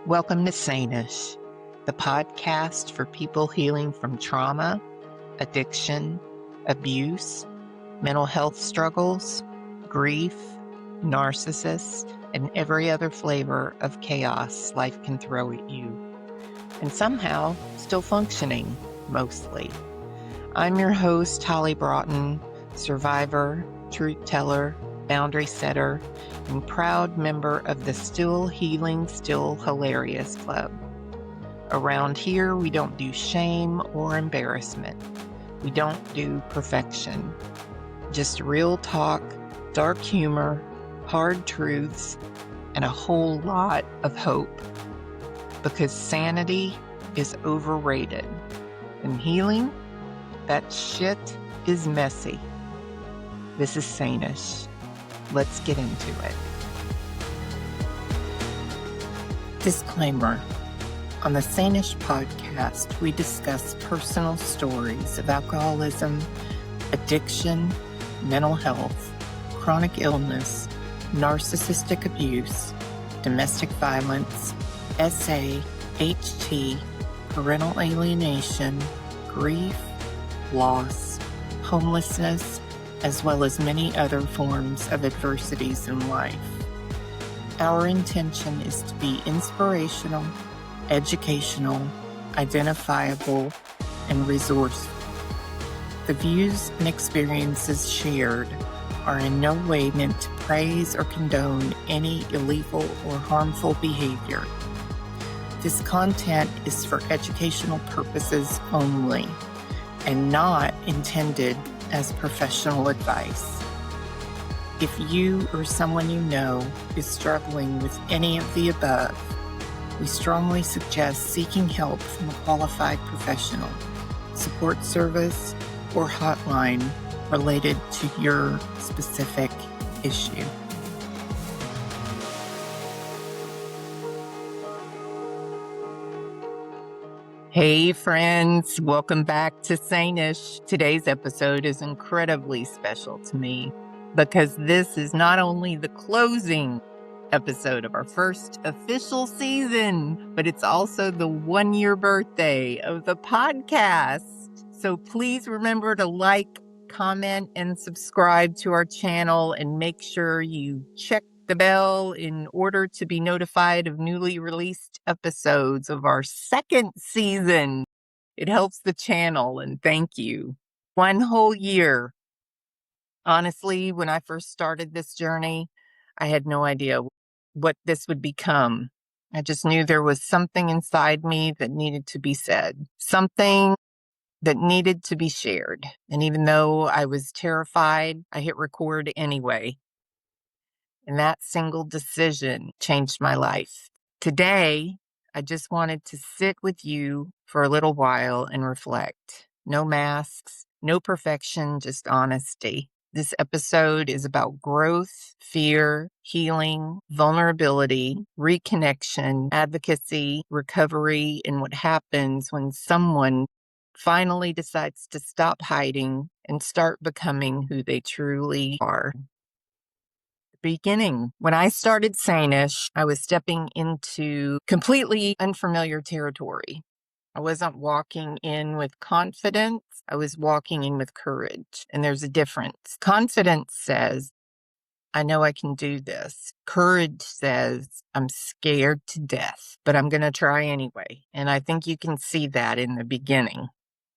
Welcome to Sane-ish, the podcast for people healing from trauma, addiction, abuse, mental health struggles, grief, narcissists, and every other flavor of chaos life can throw at you. And somehow still functioning, mostly. I'm your host, Holley Broughton, survivor, truth teller, boundary setter, and proud member of the Still Healing, Still Hilarious Club. Around here, we don't do shame or embarrassment. We don't do perfection. Just real talk, dark humor, hard truths, and a whole lot of hope. Because sanity is overrated. And healing? That shit is messy. This is Sane-ish. Let's get into it. Disclaimer. On the Sane-ish podcast, we discuss personal stories of alcoholism, addiction, mental health, chronic illness, narcissistic abuse, domestic violence, SA, HT, parental alienation, grief, loss, homelessness, as well as many other forms of adversities in life. Our intention is to be inspirational, educational, identifiable, and resourceful. The views and experiences shared are in no way meant to praise or condone any illegal or harmful behavior. This content is for educational purposes only and not intended as professional advice. If you or someone you know is struggling with any of the above, we strongly suggest seeking help from a qualified professional, support service, or hotline related to your specific issue. Hey friends, welcome back to Sane-ish. Today's episode is incredibly special to me because this is not only the closing episode of our first official season, but it's also the 1-year birthday of the podcast. So please remember to like, comment, and subscribe to our channel, and make sure you check the bell in order to be notified of newly released episodes of our second season. It helps the channel, and thank you. 1 whole year. Honestly, when I first started this journey, I had no idea what this would become. I just knew there was something inside me that needed to be said, something that needed to be shared. And even though I was terrified, I hit record anyway. And that single decision changed my life. Today, I just wanted to sit with you for a little while and reflect. No masks, no perfection, just honesty. This episode is about growth, fear, healing, vulnerability, reconnection, advocacy, recovery, and what happens when someone finally decides to stop hiding and start becoming who they truly are. Beginning. When I started Sane-ish, I was stepping into completely unfamiliar territory. I wasn't walking in with confidence. I was walking in with courage. And there's a difference. Confidence says, I know I can do this. Courage says, I'm scared to death, but I'm going to try anyway. And I think you can see that in the beginning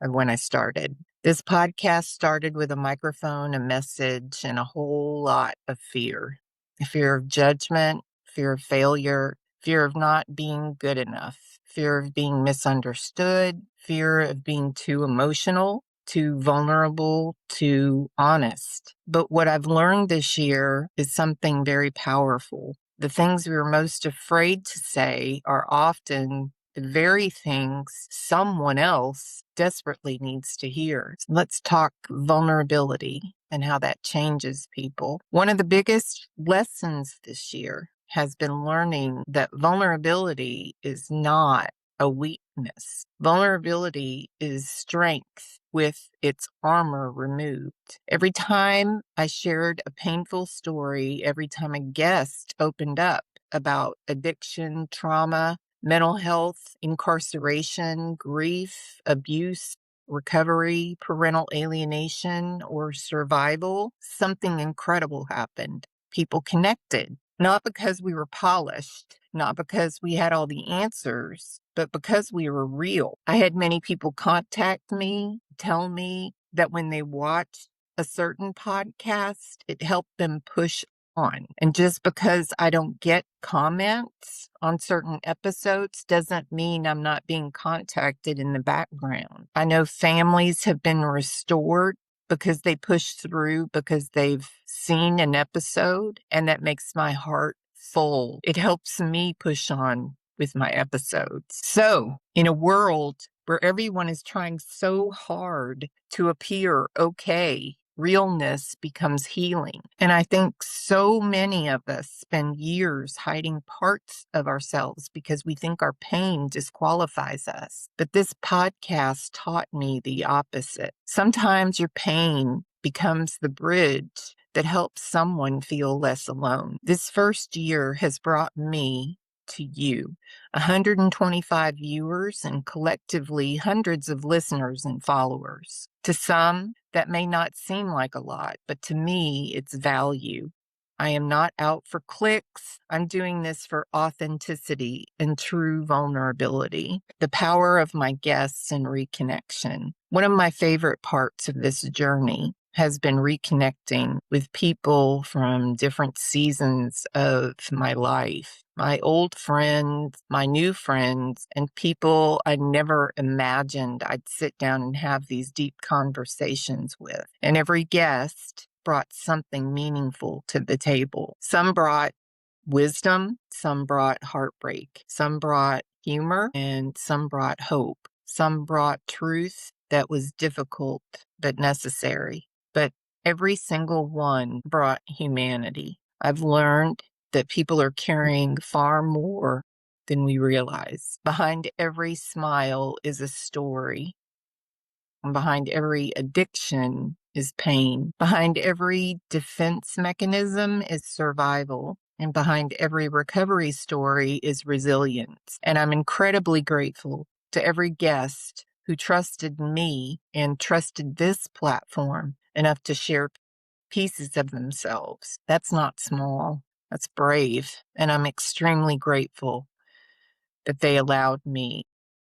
of when I started. This podcast started with a microphone, a message, and a whole lot of fear. Fear of judgment, fear of failure, fear of not being good enough, fear of being misunderstood, fear of being too emotional, too vulnerable, too honest. But what I've learned this year is something very powerful. The things we're most afraid to say are often the very things someone else desperately needs to hear. Let's talk vulnerability and how that changes people. One of the biggest lessons this year has been learning that vulnerability is not a weakness. Vulnerability is strength with its armor removed. Every time I shared a painful story, every time a guest opened up about addiction, trauma, mental health, incarceration, grief, abuse, recovery, parental alienation, or survival, something incredible happened. People connected, not because we were polished, not because we had all the answers, but because we were real. I had many people contact me, tell me that when they watched a certain podcast, it helped them push on. And just because I don't get comments on certain episodes doesn't mean I'm not being contacted in the background. I know families have been restored because they pushed through because they've seen an episode, and that makes my heart full. It helps me push on with my episodes. So, in a world where everyone is trying so hard to appear okay, realness becomes healing. And I think so many of us spend years hiding parts of ourselves because we think our pain disqualifies us. But this podcast taught me the opposite. Sometimes your pain becomes the bridge that helps someone feel less alone. This first year has brought me to you, 125 viewers and collectively hundreds of listeners and followers. To some, that may not seem like a lot, but to me, it's value. I am not out for clicks. I'm doing this for authenticity and true vulnerability. The power of my guests and reconnection. One of my favorite parts of this journey has been reconnecting with people from different seasons of my life. My old friends, my new friends, and people I never imagined I'd sit down and have these deep conversations with. And every guest brought something meaningful to the table. Some brought wisdom, some brought heartbreak, some brought humor, and some brought hope. Some brought truth that was difficult but necessary. But every single one brought humanity. I've learned that people are carrying far more than we realize. Behind every smile is a story. And behind every addiction is pain. Behind every defense mechanism is survival. And behind every recovery story is resilience. And I'm incredibly grateful to every guest who trusted me and trusted this platform enough to share pieces of themselves. That's not small. That's brave. And I'm extremely grateful that they allowed me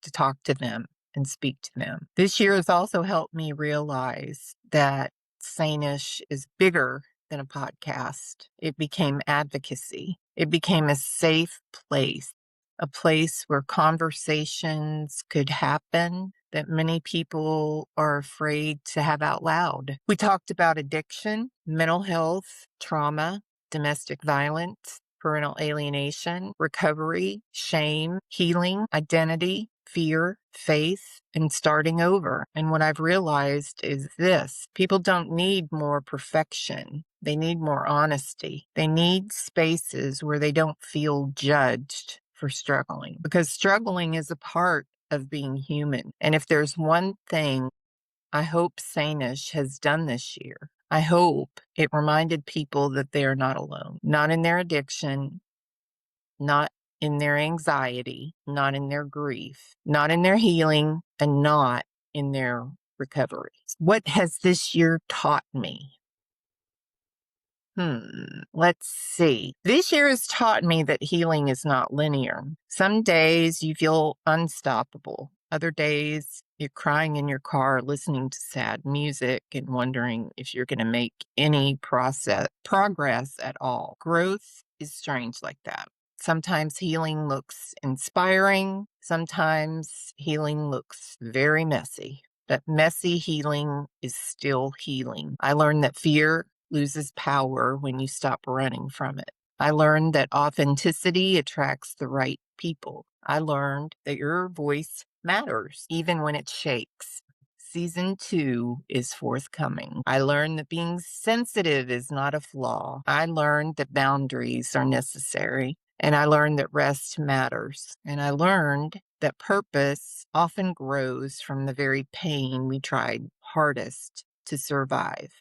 to talk to them and speak to them. This year has also helped me realize that Sane-ish is bigger than a podcast. It became advocacy. It became a safe place, a place where conversations could happen that many people are afraid to have out loud. We talked about addiction, mental health, trauma, domestic violence, parental alienation, recovery, shame, healing, identity, fear, faith, and starting over. And what I've realized is this: people don't need more perfection. They need more honesty. They need spaces where they don't feel judged for struggling, because struggling is a part of being human. And if there's one thing I hope Sane-ish has done this year, I hope it reminded people that they are not alone, not in their addiction, not in their anxiety, not in their grief, not in their healing, and not in their recovery. What has this year taught me? Let's see. This year has taught me that healing is not linear. Some days you feel unstoppable. Other days you're crying in your car, listening to sad music and wondering if you're going to make any progress at all. Growth is strange like that. Sometimes healing looks inspiring. Sometimes healing looks very messy. But messy healing is still healing. I learned that fear loses power when you stop running from it. I learned that authenticity attracts the right people. I learned that your voice matters, even when it shakes. Season 2 is forthcoming. I learned that being sensitive is not a flaw. I learned that boundaries are necessary. And I learned that rest matters. And I learned that purpose often grows from the very pain we tried hardest to survive.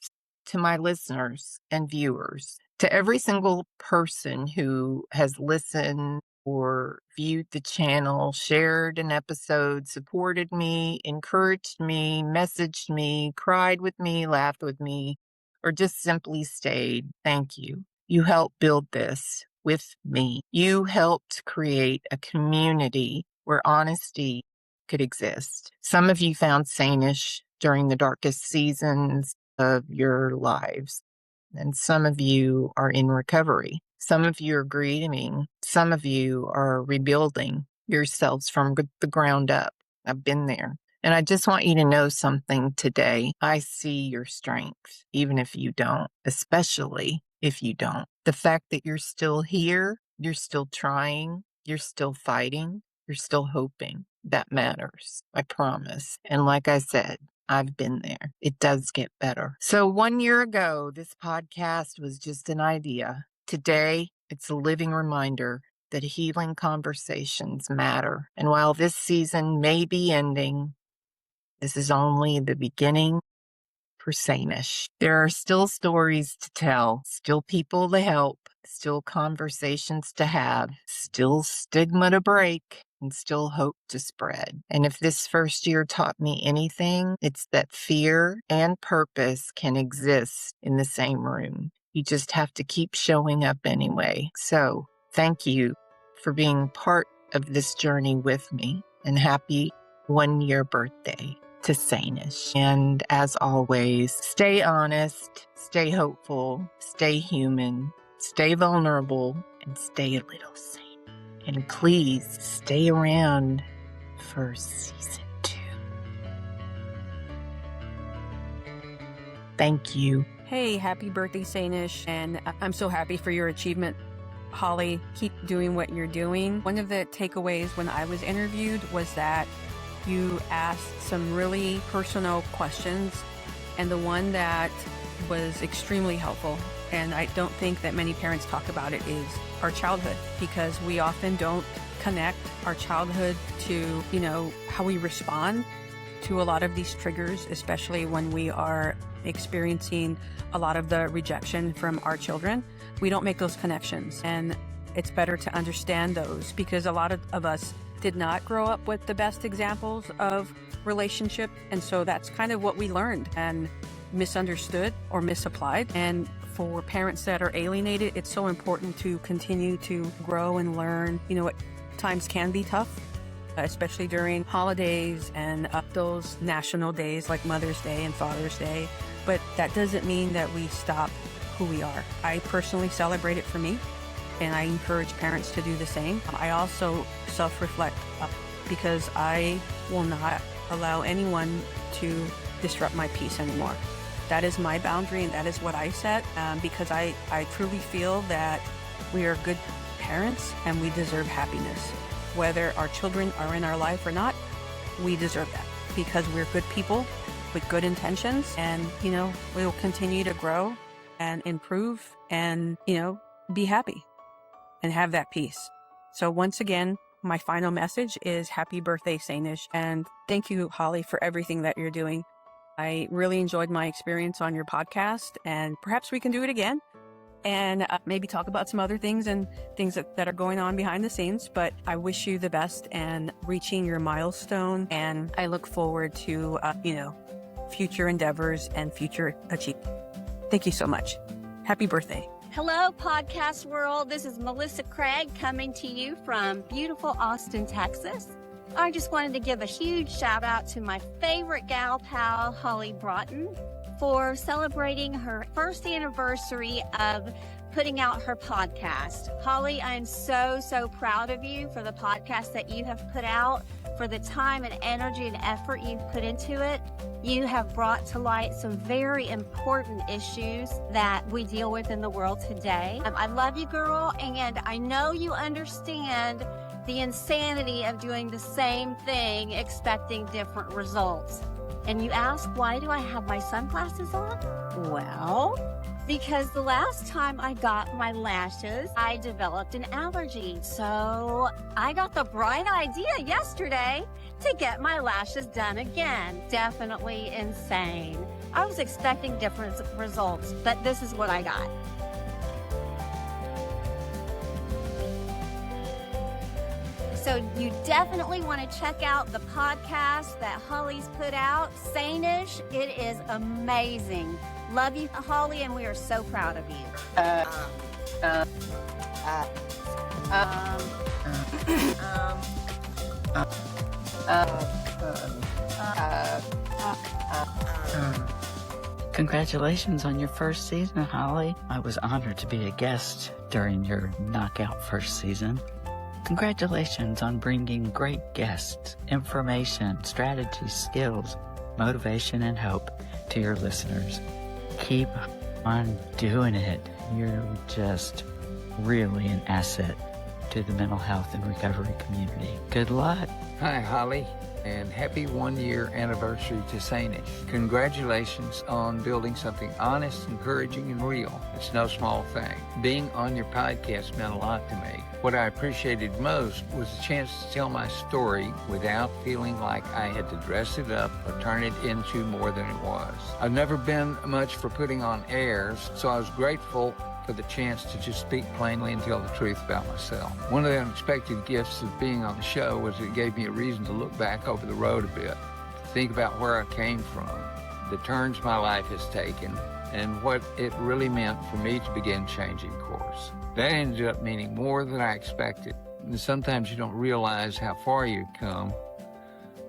To my listeners and viewers, to every single person who has listened or viewed the channel, shared an episode, supported me, encouraged me, messaged me, cried with me, laughed with me, or just simply stayed, thank you. You helped build this with me. You helped create a community where honesty could exist. Some of you found Sane-ish during the darkest seasons of your lives, and some of you are in recovery. Some of you are grieving. Some of you are rebuilding yourselves from the ground up. I've been there. And I just want you to know something today. I see your strength, even if you don't, especially if you don't. The fact that you're still here, you're still trying, you're still fighting, you're still hoping, that matters. I promise. And like I said, I've been there. It does get better. So 1 year ago, this podcast was just an idea. Today, it's a living reminder that healing conversations matter. And while this season may be ending, this is only the beginning for Sane-ish. There are still stories to tell, still people to help, still conversations to have, still stigma to break, and still hope to spread. And if this first year taught me anything, it's that fear and purpose can exist in the same room. You just have to keep showing up anyway. So thank you for being part of this journey with me, and happy 1 year birthday to Sane-ish. And as always, stay honest, stay hopeful, stay human, stay vulnerable, and stay a little sane. And please stay around for season 2. Thank you. Hey, happy birthday, Sane-ish, and I'm so happy for your achievement. Holly, keep doing what you're doing. One of the takeaways when I was interviewed was that you asked some really personal questions, and the one that was extremely helpful, and I don't think that many parents talk about it, is our childhood, because we often don't connect our childhood to, how we respond to a lot of these triggers, especially when we are experiencing a lot of the rejection from our children. We don't make those connections, and it's better to understand those, because a lot of us did not grow up with the best examples of relationship, and so that's kind of what we learned and misunderstood or misapplied. And for parents that are alienated, it's so important to continue to grow and learn. Times can be tough, especially during holidays and those national days like Mother's Day and Father's Day, but that doesn't mean that we stop who we are. I personally celebrate it for me, and I encourage parents to do the same. I also self-reflect because I will not allow anyone to disrupt my peace anymore. That is my boundary, and that is what I set, because I truly feel that we are good parents and we deserve happiness. Whether our children are in our life or not, we deserve that, because we're good people with good intentions, and, we will continue to grow and improve and, be happy and have that peace. So once again, my final message is happy birthday, Sane-ish. And thank you, Holly, for everything that you're doing. I really enjoyed my experience on your podcast, and perhaps we can do it again and maybe talk about some other things and things that are going on behind the scenes. But I wish you the best and reaching your milestone. And I look forward to, future endeavors and future achievement. Thank you so much. Happy birthday. Hello, podcast world. This is Melissa Craig coming to you from beautiful Austin, Texas. I just wanted to give a huge shout out to my favorite gal pal, Holley Broughton, for celebrating her first anniversary of putting out her podcast. Holly, I'm so proud of you for the podcast that you have put out, for the time and energy and effort you've put into it. You have brought to light some very important issues that we deal with in the world today. I love you, girl, and I know you understand the insanity of doing the same thing, expecting different results. And you ask, why do I have my sunglasses on? Well, because the last time I got my lashes, I developed an allergy. So I got the bright idea yesterday to get my lashes done again. Definitely insane. I was expecting different results, but this is what I got. So you definitely want to check out the podcast that Holley's put out, Sane-ish. It is amazing. Love you, Holley, and we are so proud of you. Congratulations on your first season, Holley. I was honored to be a guest during your knockout first season. Congratulations on bringing great guests, information, strategies, skills, motivation, and hope to your listeners. Keep on doing it. You're just really an asset to the mental health and recovery community. Good luck. Hi, Holley, and happy 1-year anniversary to Sane-ish. Congratulations on building something honest, encouraging, and real. It's no small thing. Being on your podcast meant a lot to me. What I appreciated most was the chance to tell my story without feeling like I had to dress it up or turn it into more than it was. I've never been much for putting on airs, so I was grateful for the chance to just speak plainly and tell the truth about myself. One of the unexpected gifts of being on the show was it gave me a reason to look back over the road a bit, to think about where I came from, the turns my life has taken, and what it really meant for me to begin changing course. That ended up meaning more than I expected. And sometimes you don't realize how far you've come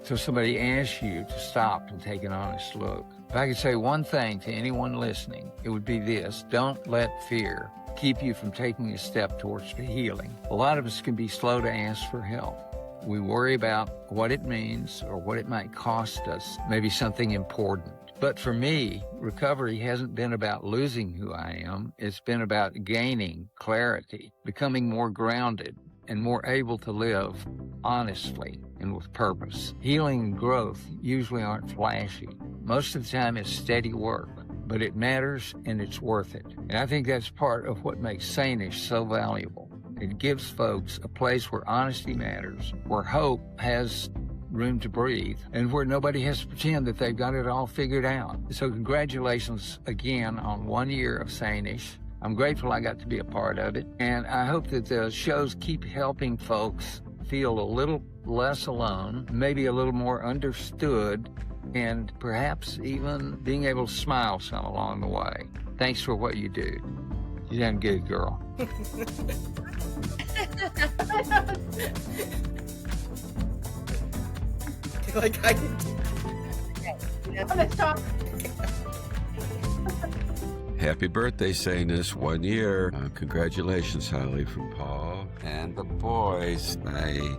till somebody asks you to stop and take an honest look. If I could say one thing to anyone listening, it would be this: don't let fear keep you from taking a step towards the healing. A lot of us can be slow to ask for help. We worry about what it means or what it might cost us, maybe something important. But for me, recovery hasn't been about losing who I am. It's been about gaining clarity, becoming more grounded, and more able to live honestly and with purpose. Healing and growth usually aren't flashy. Most of the time it's steady work, but it matters and it's worth it. And I think that's part of what makes Sane-ish so valuable. It gives folks a place where honesty matters, where hope has room to breathe, and where nobody has to pretend that they've got it all figured out. So congratulations again on 1 year of Sane-ish. I'm grateful I got to be a part of it, and I hope that the shows keep helping folks feel a little less alone, maybe a little more understood, and perhaps even being able to smile some along the way. Thanks for what you do. You done good, girl. Like I can. Let's talk. Happy birthday, Sane-ish, 1 year. Congratulations, Holley, from Paul and the boys. Bye.